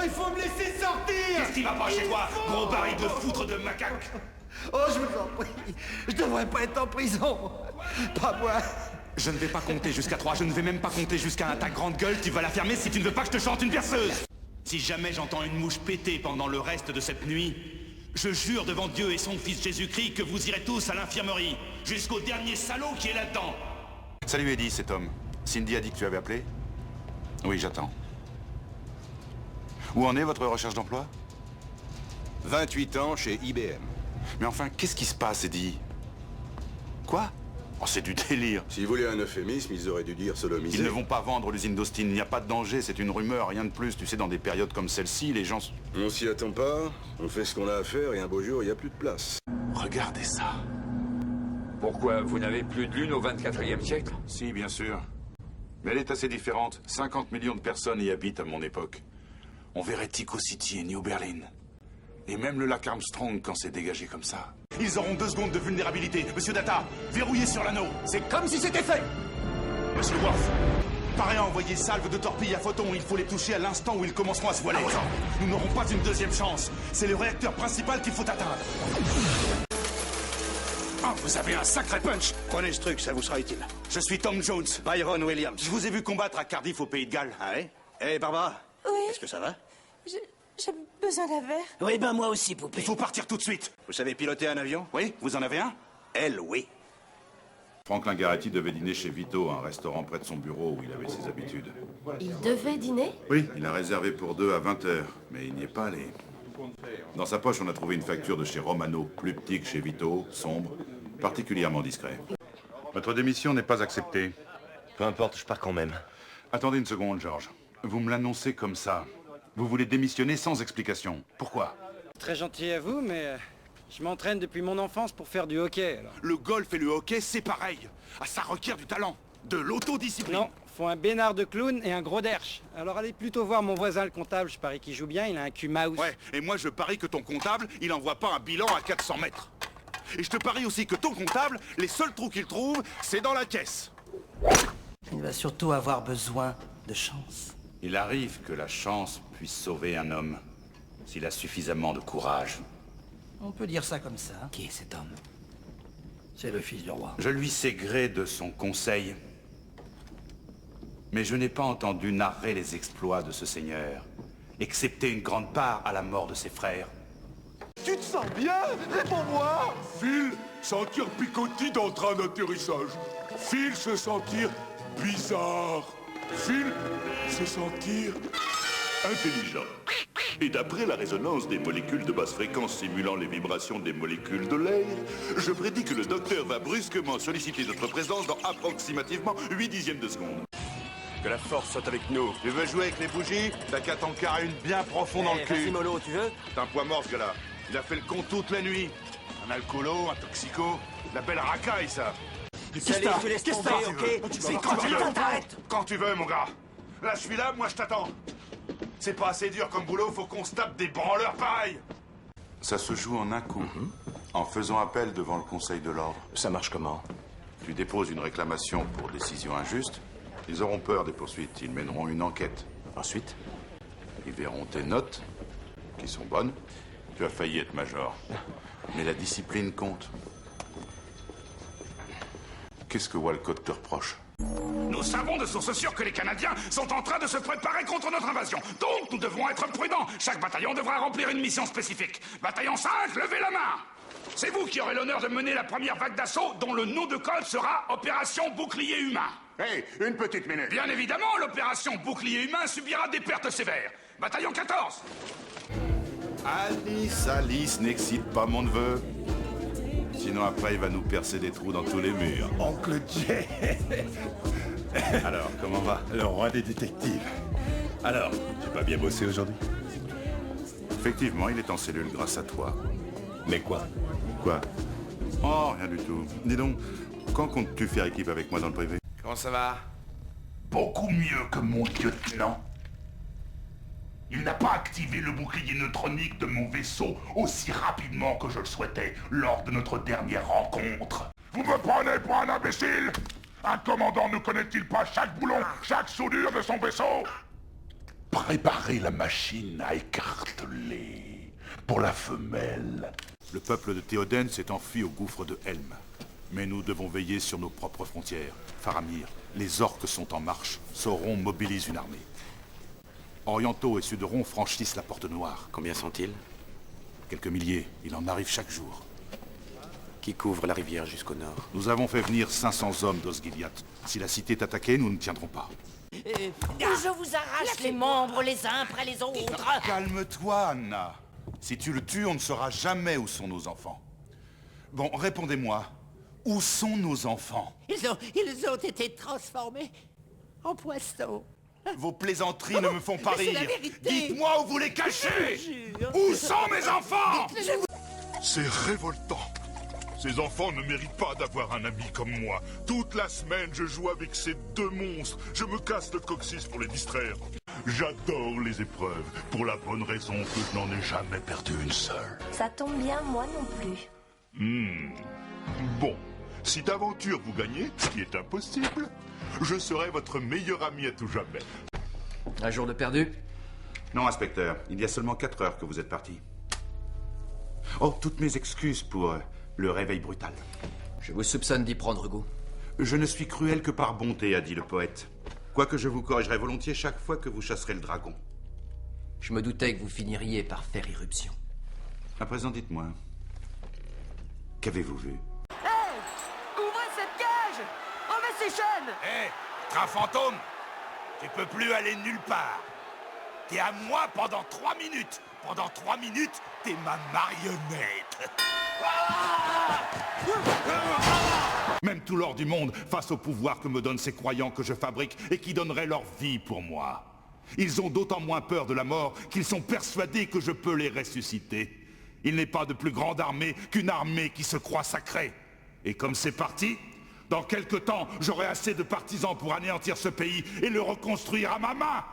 il faut me laisser sortir. Qu'est-ce qui va pas chez toi, gros baril de foutre de macaque? Oh, je vous en prie. Je devrais pas être en prison. Pas moi. Je ne vais pas compter jusqu'à 3, je ne vais même pas compter jusqu'à 1. Ta grande gueule, tu vas la fermer si tu ne veux pas que je te chante une berceuse. Si jamais j'entends une mouche péter pendant le reste de cette nuit, je jure devant Dieu et son fils Jésus-Christ que vous irez tous à l'infirmerie, jusqu'au dernier salaud qui est là-dedans. Salut Eddie, c'est Tom. Cindy a dit que tu avais appelé? Oui, j'attends. Où en est votre recherche d'emploi? 28 ans chez IBM. Mais enfin, qu'est-ce qui se passe, Eddie? Quoi? Oh, c'est du délire. S'ils voulaient un euphémisme, ils auraient dû dire sodomiser. Ils ne vont pas vendre l'usine d'Austin. Il n'y a pas de danger, c'est une rumeur, rien de plus. Tu sais, dans des périodes comme celle-ci, les gens... On s'y attend pas, on fait ce qu'on a à faire et un beau jour, il n'y a plus de place. Regardez ça. Pourquoi, vous n'avez plus de lune au 24e siècle? Si, bien sûr. Mais elle est assez différente. 50 millions de personnes y habitent à mon époque. On verrait Tico City et New Berlin. Et même le lac Armstrong quand c'est dégagé comme ça. Ils auront 2 secondes de vulnérabilité. Monsieur Data, verrouillez sur l'anneau. C'est comme si c'était fait. Monsieur Worf, paré à envoyer salve de torpilles à photons. Il faut les toucher à l'instant où ils commenceront à se voiler. Nous n'aurons pas une deuxième chance. C'est le réacteur principal qu'il faut atteindre. Ah, vous avez un sacré punch. Prenez ce truc, ça vous sera utile. Je suis Tom Jones. Byron Williams. Je vous ai vu combattre à Cardiff au Pays de Galles. Ah ouais? Hé, Barbara? Oui. Est-ce que ça va? J'ai besoin d'un verre. Oui, ben moi aussi, poupée. Il faut partir tout de suite. Vous savez piloter un avion? Oui, vous en avez un? Elle, oui. Franklin Garretti devait dîner chez Vito, un restaurant près de son bureau où il avait ses habitudes. Il devait dîner? Oui, il a réservé pour 2 à 20h, mais il n'y est pas allé. Dans sa poche, on a trouvé une facture de chez Romano, plus petit que chez Vito, sombre, particulièrement discret. Votre démission n'est pas acceptée. Peu importe, je pars quand même. Attendez une seconde, George. Vous me l'annoncez comme ça. Vous voulez démissionner sans explication. Pourquoi? Très gentil à vous, mais je m'entraîne depuis mon enfance pour faire du hockey, alors. Le golf et le hockey, c'est pareil. Ah, ça requiert du talent, de l'autodiscipline. Non, faut un bénard de clown et un gros derche. Alors allez plutôt voir mon voisin le comptable, je parie qu'il joue bien, il a un cul mouse. Ouais, et moi je parie que ton comptable, il envoie pas un bilan à 400 mètres. Et je te parie aussi que ton comptable, les seuls trous qu'il trouve, c'est dans la caisse. Il va surtout avoir besoin de chance. Il arrive que la chance puisse sauver un homme, s'il a suffisamment de courage. On peut dire ça comme ça. Qui est cet homme? C'est le fils du roi. Je lui sais gré de son conseil. Mais je n'ai pas entendu narrer les exploits de ce seigneur, excepté une grande part à la mort de ses frères. Tu te sens bien? Réponds-moi. Phil, sentir picotis dans le train d'atterrissage. Phil, se sentir bizarre. Phil, se sentir intelligent. Et d'après la résonance des molécules de basse fréquence simulant les vibrations des molécules de l'air, je prédis que le docteur va brusquement solliciter notre présence dans approximativement 8 dixièmes de seconde. Que la force soit avec nous. Tu veux jouer avec les bougies? T'as qu'à t'en carrer une bien profond dans le cul. Vas-y, mollo, tu veux? C'est un poids mort, ce gars-là. Il a fait le con toute la nuit. Un alcoolo, un toxico. La belle racaille, ça. Salut, tu laisses tomber, ok? C'est quand tu veux. Quand tu veux, mon gars. Là, je suis là, moi, je t'attends. C'est pas assez dur comme boulot, faut qu'on se tape des branleurs pareils. Ça se joue en un coup, en faisant appel devant le Conseil de l'Ordre. Ça marche comment? Tu déposes une réclamation pour décision injuste. Ils auront peur des poursuites, ils mèneront une enquête. Ensuite? Ils verront tes notes, qui sont bonnes. Tu as failli être major. Mais la discipline compte. Qu'est-ce que Walcott te reproche? Nous savons de sources sûres que les Canadiens sont en train de se préparer contre notre invasion. Donc, nous devons être prudents. Chaque bataillon devra remplir une mission spécifique. Bataillon 5, levez la main. C'est vous qui aurez l'honneur de mener la première vague d'assaut dont le nom de code sera Opération Bouclier Humain. Hey, une petite minute. Bien évidemment, l'opération Bouclier Humain subira des pertes sévères. Bataillon 14. Alice, n'excite pas mon neveu. Sinon après, il va nous percer des trous dans tous les murs. Oncle Jay. Alors, comment va? Le roi des détectives. Alors, j'ai pas bien bossé aujourd'hui? Effectivement, il est en cellule grâce à toi. Mais quoi? Quoi? Oh, rien du tout. Dis donc, quand comptes-tu faire équipe avec moi dans le privé? Comment ça va? Beaucoup mieux que mon lieutenant. Il n'a pas activé le bouclier neutronique de mon vaisseau aussi rapidement que je le souhaitais lors de notre dernière rencontre. Vous me prenez pour un imbécile? Un commandant ne connaît-il pas chaque boulon, chaque soudure de son vaisseau? Préparez la machine à écarteler. Pour la femelle. Le peuple de Théoden s'est enfui au gouffre de Helm. Mais nous devons veiller sur nos propres frontières. Faramir, les orques sont en marche. Sauron mobilise une armée. Orientaux et Suderon franchissent la Porte Noire. Combien sont-ils? Quelques milliers, il en arrive chaque jour. Qui couvre la rivière jusqu'au nord? Nous avons fait venir 500 hommes d'Osgiliath. Si la cité est attaquée, nous ne tiendrons pas. Je vous arrache les membres les uns après les autres. Calme-toi, Anna. Si tu le tues, on ne saura jamais où sont nos enfants. Bon, répondez-moi. Où sont nos enfants? Ils ont été transformés en poissons. Vos plaisanteries ne me font pas Mais c'est la rire. vérité. Dites-moi où vous les cachez. Je jure. Où sont mes enfants? C'est révoltant. Ces enfants ne méritent pas d'avoir un ami comme moi. Toute la semaine, je joue avec ces deux monstres. Je me casse le coccyx pour les distraire. J'adore les épreuves, pour la bonne raison que je n'en ai jamais perdu une seule. Ça tombe bien, moi non plus. Bon, si d'aventure vous gagnez, ce qui est impossible, je serai votre meilleur ami à tout jamais. Un jour de perdu? Non, inspecteur. Il y a seulement 4 heures que vous êtes parti. Oh, toutes mes excuses pour le réveil brutal. Je vous soupçonne d'y prendre goût. Je ne suis cruel que par bonté, a dit le poète. Quoique je vous corrigerai volontiers chaque fois que vous chasserez le dragon. Je me doutais que vous finiriez par faire irruption. À présent, dites-moi. Qu'avez-vous vu? Ouvrez cette cage! Enlevez ces chaînes! Hé, train fantôme, tu peux plus aller nulle part. T'es à moi pendant 3 minutes. Pendant 3 minutes, t'es ma marionnette. Même tout l'or du monde face au pouvoir que me donnent ces croyants que je fabrique et qui donneraient leur vie pour moi. Ils ont d'autant moins peur de la mort qu'ils sont persuadés que je peux les ressusciter. Il n'est pas de plus grande armée qu'une armée qui se croit sacrée. Et comme c'est parti, dans quelque temps, j'aurai assez de partisans pour anéantir ce pays et le reconstruire à ma main.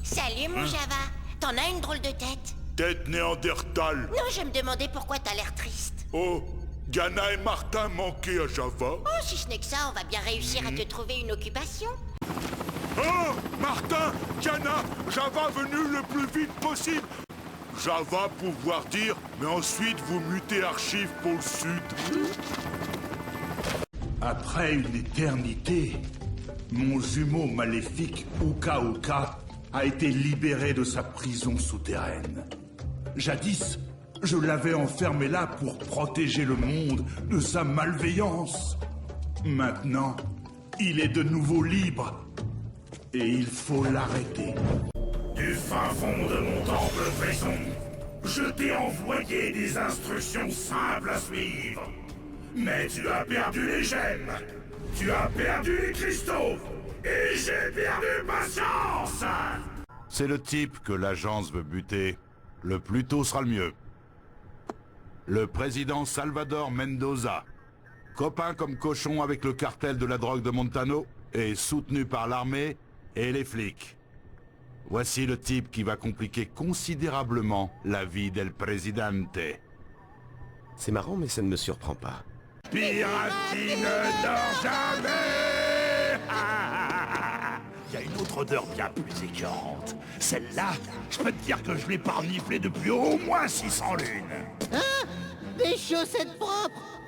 Salut mon Java, t'en as une drôle de tête. Tête néandertal. Non, je me demandais pourquoi t'as l'air triste. Oh, Gana et Martin manquaient à Java. Oh, si ce n'est que ça, on va bien réussir à te trouver une occupation. Oh, Martin, Gana, Java venu le plus vite possible. Java pouvoir dire, mais ensuite vous mutez Archive pour le Sud. Après une éternité, mon jumeau maléfique, Uka Uka, a été libéré de sa prison souterraine. Jadis, je l'avais enfermé là pour protéger le monde de sa malveillance. Maintenant, il est de nouveau libre. Et il faut l'arrêter. Du fin fond de mon temple prison, je t'ai envoyé des instructions simples à suivre. Mais tu as perdu les gemmes, tu as perdu les cristaux, et j'ai perdu patience. C'est le type que l'agence veut buter. Le plus tôt sera le mieux. Le président Salvador Mendoza, copain comme cochon avec le cartel de la drogue de Montano, et soutenu par l'armée et les flics. Voici le type qui va compliquer considérablement la vie del Presidente. C'est marrant, mais ça ne me surprend pas. Piratine dort jamais. Il y a une autre odeur bien plus écœurante. Celle-là, je peux te dire que je l'ai pas reniflée depuis au moins 600 lunes. Hein? Des chaussettes propres!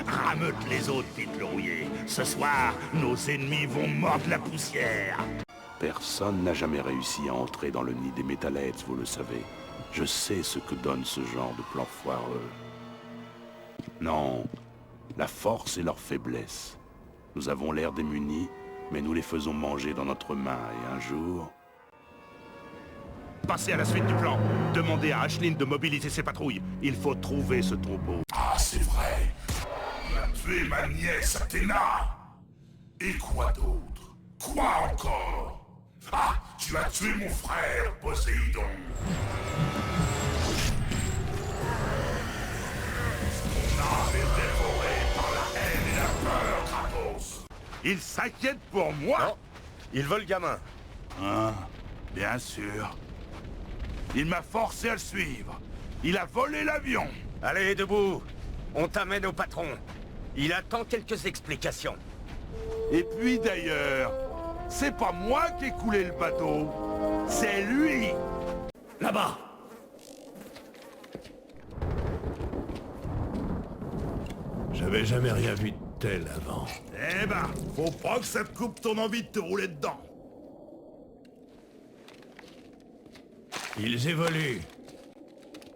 Rameute les autres, Pete le rouillé. Ce soir, nos ennemis vont mordre la poussière. Personne n'a jamais réussi à entrer dans le nid des Metalheads, vous le savez. Je sais ce que donne ce genre de plan foireux. Non, la force est leur faiblesse. Nous avons l'air démunis, mais nous les faisons manger dans notre main, et un jour... Passez à la suite du plan. Demandez à Ashlyn de mobiliser ses patrouilles. Il faut trouver ce troupeau. Ah, c'est vrai. Tu as tué ma nièce Athéna. Et quoi d'autre? Quoi encore? Ah, tu as tué mon frère, Poséidon. Mon âme est dévorée par la haine et la peur, Kratos. Ils s'inquiètent pour moi? Non, il veut le gamin. Ah, bien sûr. Il m'a forcé à le suivre. Il a volé l'avion. Allez, debout. On t'amène au patron. Il attend quelques explications. Et puis d'ailleurs, c'est pas moi qui ai coulé le bateau, c'est lui. Là-bas. J'avais jamais rien vu de tel avant. Eh ben, faut pas que ça te coupe ton envie de te rouler dedans. Ils évoluent.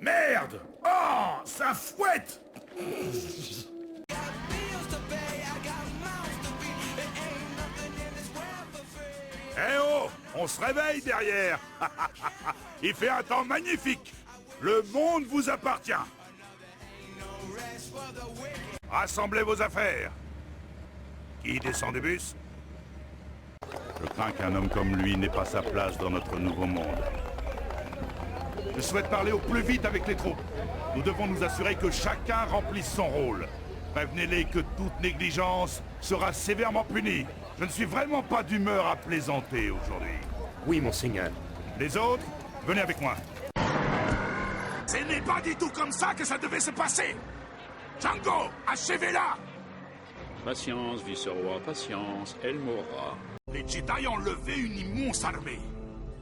Merde! Oh, ça fouette! Eh oh! On se réveille derrière! Il fait un temps magnifique! Le monde vous appartient! Rassemblez vos affaires! Qui descend du bus? Je crains qu'un homme comme lui n'ait pas sa place dans notre nouveau monde. Je souhaite parler au plus vite avec les troupes. Nous devons nous assurer que chacun remplisse son rôle. Prévenez-les que toute négligence sera sévèrement punie. Je ne suis vraiment pas d'humeur à plaisanter aujourd'hui. Oui, monseigneur. Les autres, venez avec moi. Ce n'est pas du tout comme ça que ça devait se passer. Django, achevez-la. Patience, vice-roi, patience, elle mourra. Les Jedi ont levé une immense armée.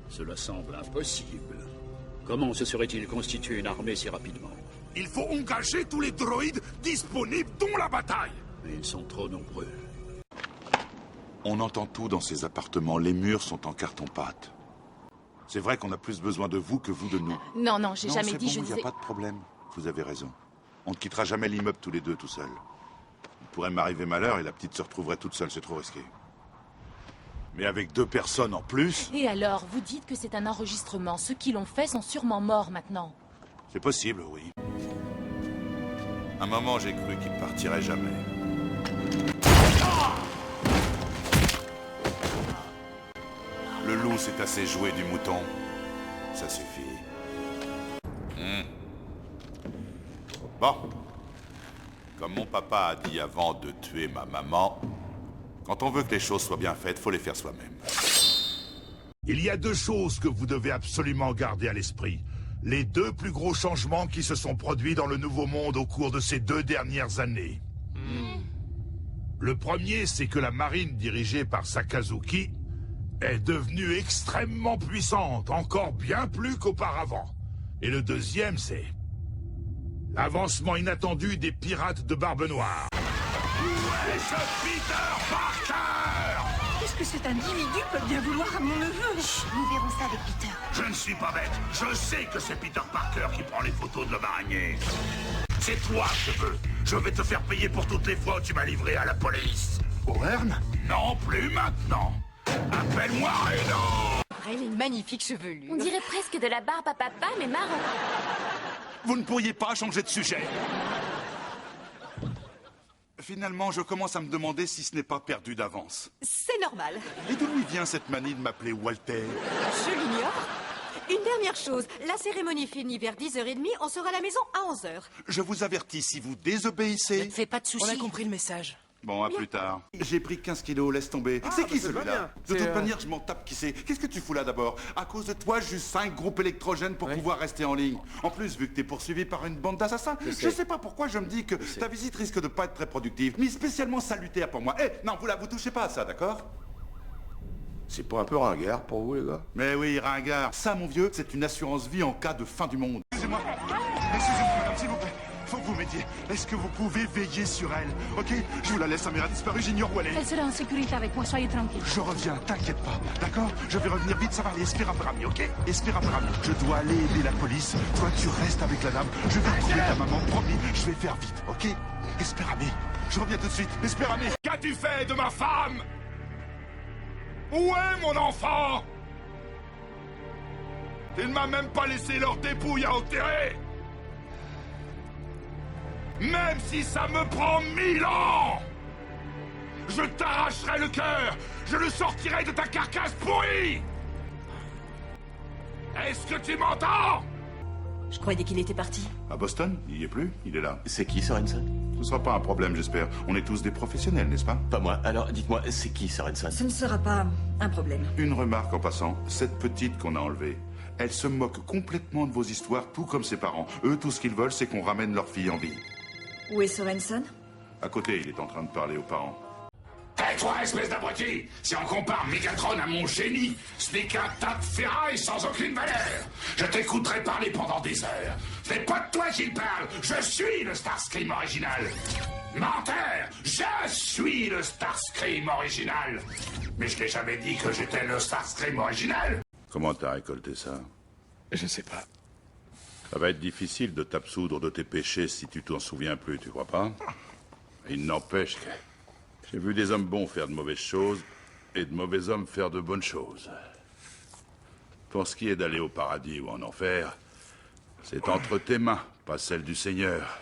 Cela semble impossible. Comment se serait-il constitué une armée si rapidement? Il faut engager tous les droïdes disponibles dans la bataille. Mais ils sont trop nombreux. On entend tout dans ces appartements. Les murs sont en carton-pâte. C'est vrai qu'on a plus besoin de vous que vous de nous. Non, non, j'ai jamais dit, je il n'y disais... a pas de problème. Vous avez raison. On ne quittera jamais l'immeuble tous les deux tout seuls. Il pourrait m'arriver malheur et la petite se retrouverait toute seule. C'est trop risqué. Mais avec 2 personnes en plus... Et alors, vous dites que c'est un enregistrement. Ceux qui l'ont fait sont sûrement morts maintenant. C'est possible, oui. Un moment, j'ai cru qu'il partirait jamais. Le loup s'est assez joué du mouton. Ça suffit. Bon. Comme mon papa a dit avant de tuer ma maman, quand on veut que les choses soient bien faites, faut les faire soi-même. Il y a 2 choses que vous devez absolument garder à l'esprit. Les 2 plus gros changements qui se sont produits dans le Nouveau Monde au cours de ces 2 dernières années. Le premier, c'est que la marine dirigée par Sakazuki est devenue extrêmement puissante, encore bien plus qu'auparavant. Et le deuxième, c'est l'avancement inattendu des pirates de Barbe Noire. Où est ce Peter Parker? Qu'est-ce que cet individu peut bien vouloir à mon neveu? Chut, nous verrons ça avec Peter. Je ne suis pas bête. Je sais que c'est Peter Parker qui prend les photos de l'homme araignée. C'est toi que je veux. Je vais te faire payer pour toutes les fois où tu m'as livré à la police. Owen? Non, plus maintenant. Appelle-moi Reno. Elle est magnifique chevelure. On dirait presque de la barbe à papa, mais marron. Vous ne pourriez pas changer de sujet. Finalement, je commence à me demander si ce n'est pas perdu d'avance. C'est normal. Et d'où lui vient cette manie de m'appeler Walter? Je l'ignore. Une dernière chose, la cérémonie finit vers 10h30, on sera à la maison à 11h. Je vous avertis, si vous désobéissez... Ne te fais pas de soucis. On a compris le message. Bon, à plus tard. J'ai pris 15 kilos, laisse tomber. C'est qui celui-là? De toute manière, je m'en tape qui c'est. Qu'est-ce que tu fous là d'abord? À cause de toi, juste 5 groupes électrogènes pour pouvoir rester en ligne. En plus, vu que t'es poursuivi par une bande d'assassins, je sais pas pourquoi je me dis que ta visite risque de pas être très productive, ni spécialement salutaire pour moi. Eh, non, vous touchez pas à ça, d'accord? C'est pas un peu ringard pour vous, les gars? Mais oui, ringard. Ça, mon vieux, c'est une assurance vie en cas de fin du monde. Excusez-moi, madame, s'il vous plaît. Faut que vous m'aidiez. Est-ce que vous pouvez veiller sur elle? Ok? Je vous la laisse, sa mère a disparu, j'ignore où elle est. Elle sera en sécurité avec moi, soyez tranquille. Je reviens, t'inquiète pas, d'accord? Je vais revenir vite, ça va aller, espera per ami, ok? Espera per ami. Je dois aller aider la police. Toi, tu restes avec la dame. Je vais retrouver ta maman, promis. Je vais faire vite, ok? Espera ami. Je reviens tout de suite. Espera ami. Qu'as-tu fait de ma femme? Où est mon enfant? Tu ne m'as même pas laissé leur dépouille à enterrer. Même si ça me prend 1000 ans, je t'arracherai le cœur. Je le sortirai de ta carcasse pourrie. Est-ce que tu m'entends? Je croyais qu'il était parti. À Boston? Il y est plus? Il est là. C'est qui, Sorensen? Ce sera pas un problème, j'espère. On est tous des professionnels, n'est-ce pas? Pas moi. Alors, dites-moi, c'est qui, Sorensen? Ce ne sera pas un problème. Une remarque en passant. Cette petite qu'on a enlevée, elle se moque complètement de vos histoires, tout comme ses parents. Eux, tout ce qu'ils veulent, c'est qu'on ramène leur fille en vie. Où est Sorensen? À côté, il est en train de parler aux parents. Tais-toi, espèce d'abruti! Si on compare Megatron à mon génie, ce n'est qu'un tas de ferraille sans aucune valeur! Je t'écouterai parler pendant des heures. Ce n'est pas de toi qu'il parle, je suis le Starscream original! Menteur! Je suis le Starscream original! Mais je n'ai jamais dit que j'étais le Starscream original! Comment t'as récolté ça? Je sais pas. Ça va être difficile de t'absoudre de tes péchés si tu t'en souviens plus, tu crois pas? Il n'empêche que j'ai vu des hommes bons faire de mauvaises choses et de mauvais hommes faire de bonnes choses. Pour ce qui est d'aller au paradis ou en enfer, c'est entre tes mains, pas celles du Seigneur.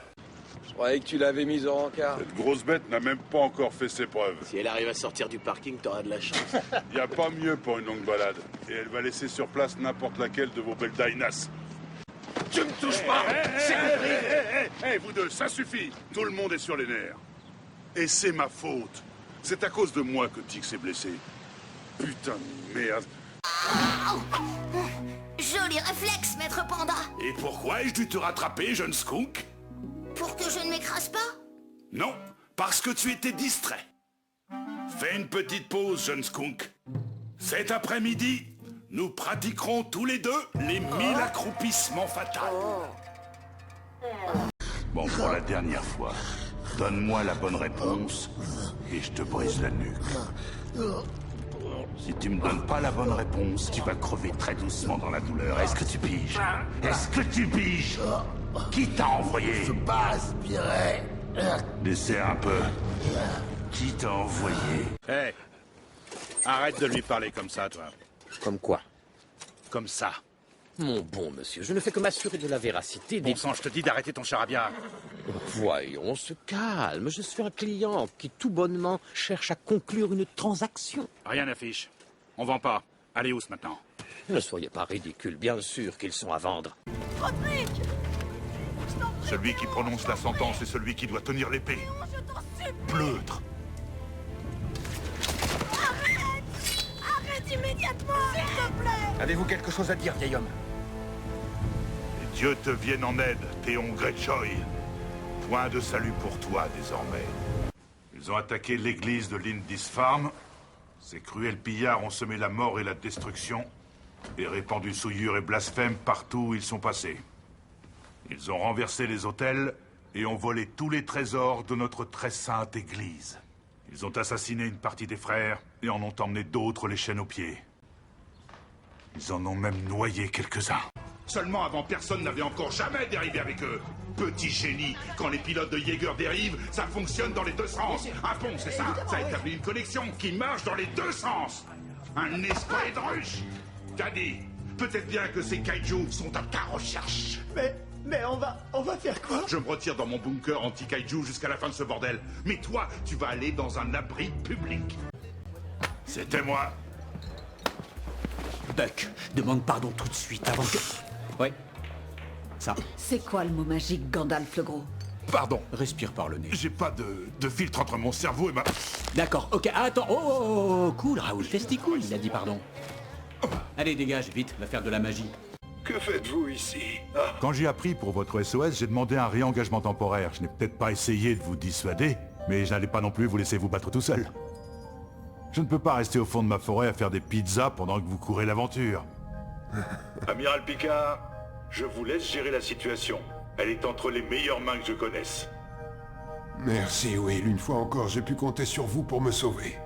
Je croyais que tu l'avais mise au rencard. Cette grosse bête n'a même pas encore fait ses preuves. Si elle arrive à sortir du parking, t'auras de la chance. Y a pas mieux pour une longue balade. Et elle va laisser sur place n'importe laquelle de vos belles Dainas. Tu me touches pas! Hé, vous deux, ça suffit! Tout le monde est sur les nerfs. Et c'est ma faute. C'est à cause de moi que Tix est blessé. Putain de merde. Joli réflexe, maître Panda. Et pourquoi ai-je dû te rattraper, jeune skunk? Pour que je ne m'écrase pas? Non, parce que tu étais distrait. Fais une petite pause, jeune skunk. Cet après-midi, nous pratiquerons tous les deux les 1000 accroupissements fatals. Bon, pour la dernière fois, donne-moi la bonne réponse et je te brise la nuque. Si tu me donnes pas la bonne réponse, tu vas crever très doucement dans la douleur. Est-ce que tu piges? Est-ce que tu piges? Qui t'a envoyé? Je peux pas respirer. Laissez un peu. Qui t'a envoyé? Hé, arrête de lui parler comme ça, toi. Comme quoi? Comme ça. Mon bon monsieur, je ne fais que m'assurer de la véracité des... Bon sang, je te dis d'arrêter ton charabia. Voyons, on se calme. Je suis un client qui tout bonnement cherche à conclure une transaction. Rien n'affiche. On vend pas. Allez où maintenant? Ne soyez pas ridicule, bien sûr qu'ils sont à vendre. Rodrigue! Celui qui prononce la sentence est celui qui doit tenir l'épée. Je t'en supplie! Pleutre. Arrête immédiatement! S'il te plaît! Avez-vous quelque chose à dire, vieil homme? Et Dieu te vienne en aide, Théon Greyjoy. Point de salut pour toi, désormais. Ils ont attaqué l'église de Lindisfarne. Ces cruels pillards ont semé la mort et la destruction et répandu souillure et blasphème partout où ils sont passés. Ils ont renversé les autels et ont volé tous les trésors de notre très sainte église. Ils ont assassiné une partie des frères et en ont emmené d'autres les chaînes aux pieds. Ils en ont même noyé quelques-uns. Seulement avant, personne n'avait encore jamais dérivé avec eux. Petit génie, quand les pilotes de Jaeger dérivent, ça fonctionne dans les deux sens. Un pont, c'est ça? Ça établit une connexion qui marche dans les deux sens. Un esprit de ruche. T'as dit, peut-être bien que ces kaijus sont à ta recherche. Mais on va faire quoi? Je me retire dans mon bunker anti-kaiju jusqu'à la fin de ce bordel. Mais toi, tu vas aller dans un abri public. C'était moi. Buck, demande pardon tout de suite avant que... Ouais. Ça. C'est quoi le mot magique, Gandalf le Gros? Pardon. Respire par le nez. J'ai pas de filtre entre mon cerveau et ma... D'accord, ok, attends, oh, cool, Raoul Testicule, il a dit pardon. Allez, dégage, vite, va faire de la magie. Que faites-vous ici? Quand j'ai appris pour votre SOS, j'ai demandé un réengagement temporaire. Je n'ai peut-être pas essayé de vous dissuader, mais je n'allais pas non plus vous laisser vous battre tout seul. Je ne peux pas rester au fond de ma forêt à faire des pizzas pendant que vous courez l'aventure. Amiral Picard, je vous laisse gérer la situation. Elle est entre les meilleures mains que je connaisse. Merci, Will. Une fois encore, j'ai pu compter sur vous pour me sauver.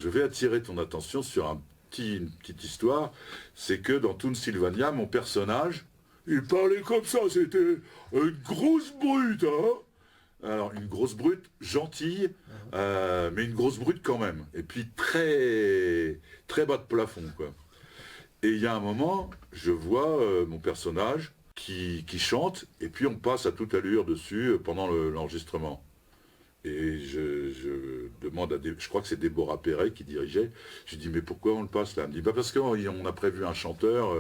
Je vais attirer ton attention sur une petite histoire. C'est que dans Toon Sylvania, mon personnage, il parlait comme ça, c'était une grosse brute, hein. Alors, une grosse brute, gentille, mais une grosse brute quand même. Et puis très, très bas de plafond, quoi. Et il y a un moment, je vois mon personnage qui chante, et puis on passe à toute allure dessus pendant l'enregistrement. Et je demande à... Je crois que c'est Déborah Perret qui dirigeait. Je lui dis, mais pourquoi on le passe là? Elle me dit, bah parce qu'on a prévu un chanteur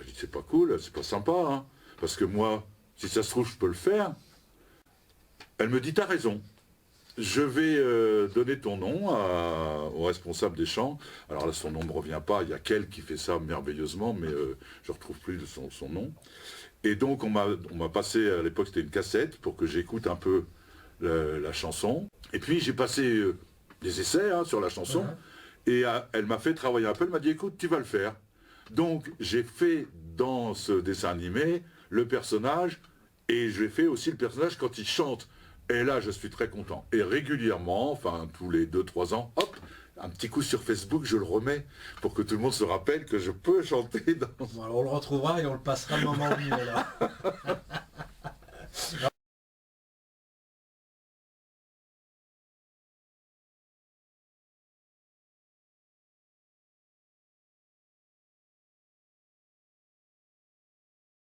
Je dis, c'est pas cool, c'est pas sympa, hein. Parce que moi, si ça se trouve, je peux le faire. Elle me dit, t'as raison. Je vais donner ton nom au responsable des champs. Alors là, son nom ne me revient pas. Il y a Kel qui fait ça merveilleusement, mais je ne retrouve plus son nom. Et donc, on m'a passé, à l'époque, c'était une cassette pour que j'écoute un peu la chanson. Et puis, j'ai passé des essais sur la chanson. Et elle m'a fait travailler un peu. Elle m'a dit, écoute, tu vas le faire. Donc, j'ai fait dans ce dessin animé le personnage. Et j'ai fait aussi le personnage quand il chante. Et là, je suis très content. Et régulièrement, enfin, tous les 2-3 ans, hop, un petit coup sur Facebook, je le remets pour que tout le monde se rappelle que je peux chanter dans... Bon, alors on le retrouvera et on le passera le moment où il est là.